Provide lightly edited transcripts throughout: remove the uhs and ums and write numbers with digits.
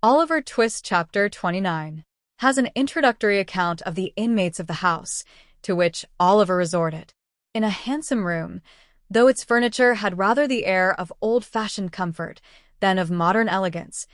Oliver Twist Chapter 29 has an introductory account of the inmates of the house, to which Oliver resorted. In a handsome room, though its furniture had rather the air of old-fashioned comfort than of modern elegance,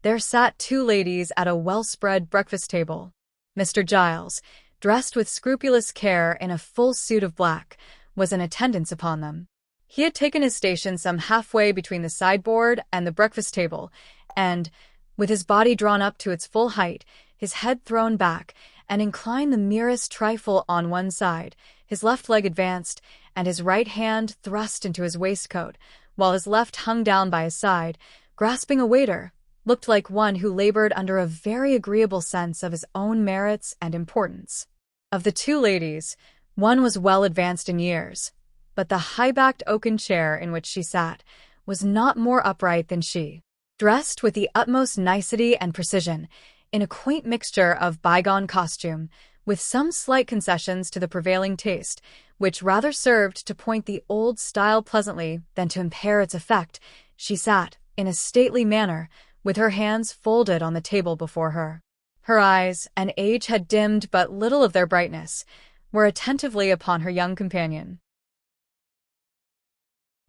there sat two ladies at a well-spread breakfast table. Mr. Giles, dressed with scrupulous care in a full suit of black, was in attendance upon them. He had taken his station some halfway between the sideboard and the breakfast table, and, with his body drawn up to its full height, his head thrown back, and inclined the merest trifle on one side, his left leg advanced, and his right hand thrust into his waistcoat, while his left hung down by his side, grasping a waiter, looked like one who labored under a very agreeable sense of his own merits and importance. Of the two ladies, one was well advanced in years, but the high-backed oaken chair in which she sat was not more upright than she. Dressed with the utmost nicety and precision, in a quaint mixture of bygone costume, with some slight concessions to the prevailing taste, which rather served to point the old style pleasantly than to impair its effect, she sat, in a stately manner, with her hands folded on the table before her. Her eyes, and age had dimmed but little of their brightness, were attentively upon her young companion.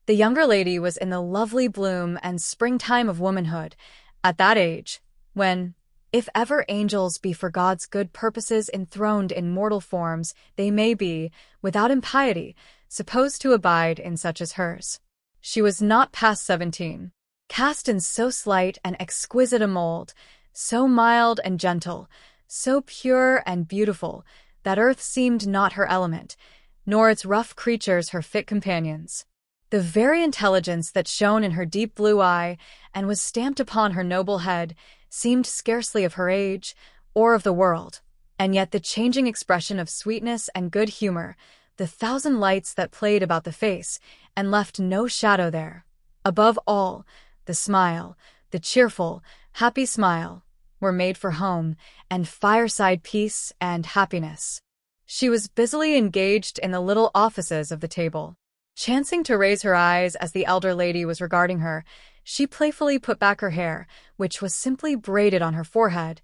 The younger lady was in the lovely bloom and springtime of womanhood, at that age, when, if ever angels be for God's good purposes enthroned in mortal forms, they may be, without impiety, supposed to abide in such as hers. She was not past 17, cast in so slight and exquisite a mold, so mild and gentle, so pure and beautiful, that earth seemed not her element, nor its rough creatures her fit companions. The very intelligence that shone in her deep blue eye and was stamped upon her noble head seemed scarcely of her age or of the world, and yet the changing expression of sweetness and good humor, the thousand lights that played about the face and left no shadow there, above all, the smile, the cheerful, happy smile, were made for home and fireside peace and happiness. She was busily engaged in the little offices of the table. Chancing to raise her eyes as the elder lady was regarding her, she playfully put back her hair, which was simply braided on her forehead,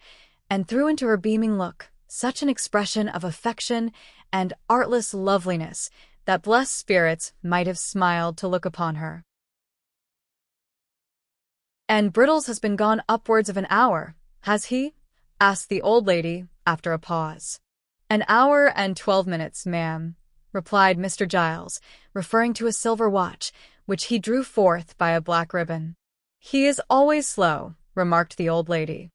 and threw into her beaming look such an expression of affection and artless loveliness that blessed spirits might have smiled to look upon her. "And Brittles has been gone upwards of an hour, has he?" asked the old lady, after a pause. "An hour and 12 minutes, ma'am," replied Mr. Giles, referring to a silver watch, which he drew forth by a black ribbon. "He is always slow," remarked the old lady.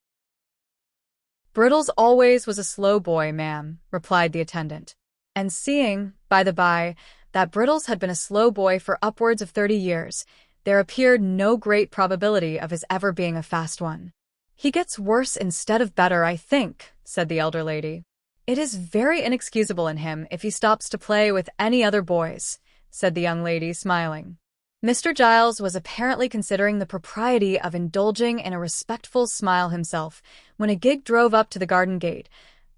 "Brittles always was a slow boy, ma'am," replied the attendant. And seeing, by the by, that Brittles had been a slow boy for upwards of 30 years, there appeared no great probability of his ever being a fast one. "He gets worse instead of better, I think," said the elder lady. "It is very inexcusable in him if he stops to play with any other boys," said the young lady, smiling. Mr. Giles was apparently considering the propriety of indulging in a respectful smile himself, when a gig drove up to the garden gate,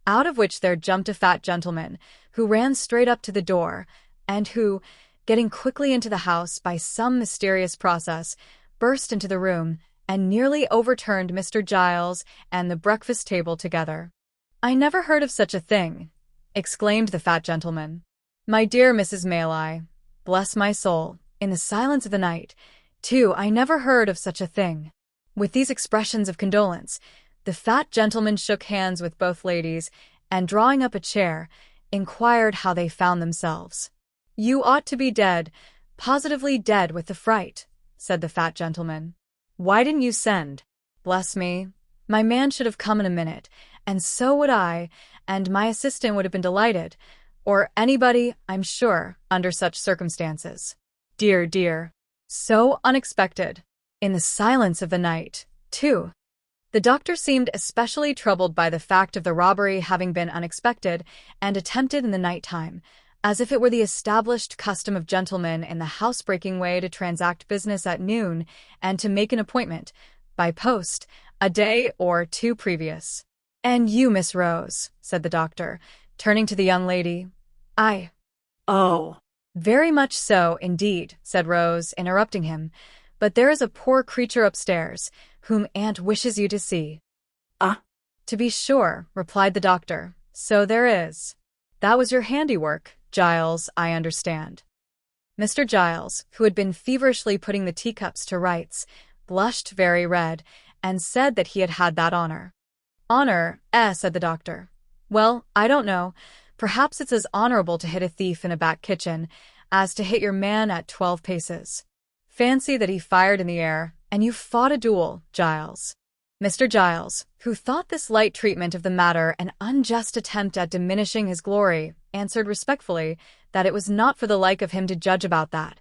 out of which there jumped a fat gentleman, who ran straight up to the door, and who, getting quickly into the house by some mysterious process, burst into the room, and nearly overturned Mr. Giles and the breakfast table together. "I never heard of such a thing," exclaimed the fat gentleman. "My dear Mrs. Mayleye, bless my soul, in the silence of the night, too, I never heard of such a thing." With these expressions of condolence, the fat gentleman shook hands with both ladies, and drawing up a chair, inquired how they found themselves. "You ought to be dead, positively dead with the fright," said the fat gentleman. "Why didn't you send? Bless me, my man should have come in a minute, and so would I, and my assistant would have been delighted, or anybody, I'm sure, under such circumstances. Dear, dear, so unexpected. In the silence of the night, too." The doctor seemed especially troubled by the fact of the robbery having been unexpected and attempted in the night-time, as if it were the established custom of gentlemen in the housebreaking way to transact business at noon and to make an appointment, by post, a day or two previous. "And you, Miss Rose," said the doctor, turning to the young lady. "Oh, very much so, indeed," said Rose, interrupting him. but there is a poor creature upstairs, whom aunt wishes you to see. Ah, To be sure, replied the doctor. So there is. That was your handiwork, Giles, I understand. Mr. Giles, who had been feverishly putting the teacups to rights, blushed very red, and said that he had had that honor. Honor, said the doctor. Well, I don't know. Perhaps it's as honorable to hit a thief in a back kitchen as to hit your man at 12 paces. Fancy that he fired in the air, and you fought a duel, Giles. Mr. Giles, who thought this light treatment of the matter an unjust attempt at diminishing his glory, answered respectfully that it was not for the like of him to judge about that,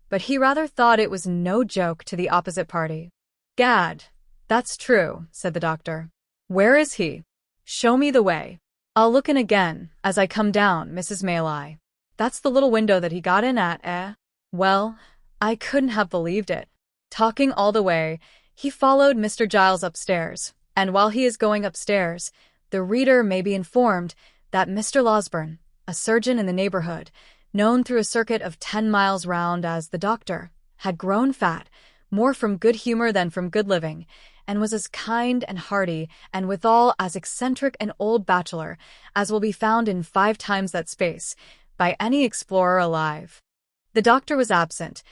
but he rather thought it was no joke to the opposite party. Gad, that's true, said the doctor. Where is he? Show me the way. I'll look in again as I come down, Mrs. Mayleye. That's the little window that he got in at, eh? Well, I couldn't have believed it. Talking all the way, he followed Mr. Giles upstairs, and while he is going upstairs, the reader may be informed that Mr. Losberne, a surgeon in the neighborhood, known through a circuit of 10 miles round as the doctor, had grown fat, more from good humor than from good living, and was as kind and hearty, and withal as eccentric an old bachelor as will be found in 5 times that space by any explorer alive. The doctor was absent,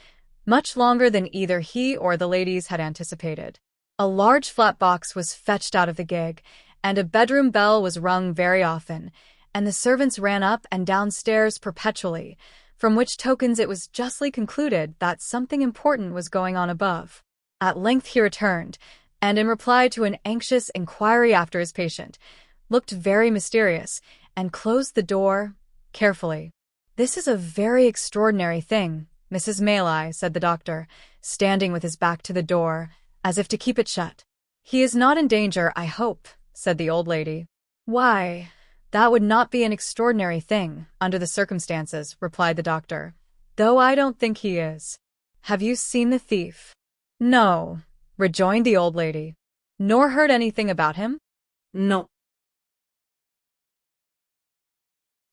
much longer than either he or the ladies had anticipated. A large flat box was fetched out of the gig, and a bedroom bell was rung very often, and the servants ran up and downstairs perpetually, from which tokens it was justly concluded that something important was going on above. At length he returned, and in reply to an anxious inquiry after his patient, looked very mysterious, and closed the door carefully. This is a very extraordinary thing, Mrs. Mayleye, said the doctor, standing with his back to the door, as if to keep it shut. He is not in danger, I hope, said the old lady. Why, that would not be an extraordinary thing, under the circumstances, replied the doctor, though I don't think he is. Have you seen the thief? No, rejoined the old lady. Nor heard anything about him? no.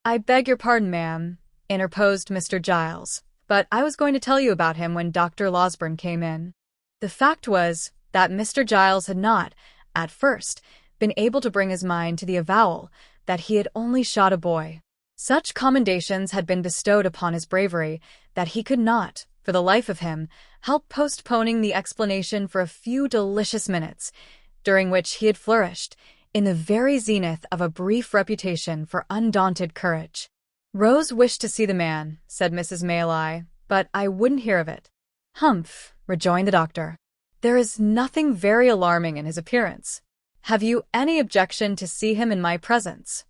I beg your pardon, ma'am, interposed Mr. Giles, but I was going to tell you about him when Dr. Losberne came in. The fact was that Mr. Giles had not, at first, been able to bring his mind to the avowal that he had only shot a boy. Such commendations had been bestowed upon his bravery that he could not, for the life of him, help postponing the explanation for a few delicious minutes, during which he had flourished, in the very zenith of a brief reputation for undaunted courage. Rose wished to see the man, said Mrs. Mayleye, but I wouldn't hear of it. Humph, rejoined the doctor. There is nothing very alarming in his appearance. Have you any objection to see him in my presence?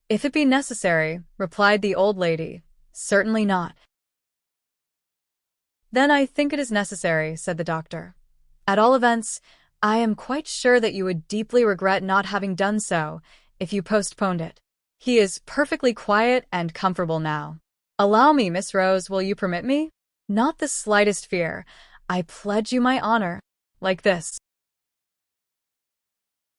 If it be necessary, replied the old lady, certainly not. Then I think it is necessary, said the doctor. At all events, I am quite sure that you would deeply regret not having done so if you postponed it. He is perfectly quiet and comfortable now. Allow me, Miss Rose, will you permit me? Not the slightest fear. I pledge you my honor. Like this.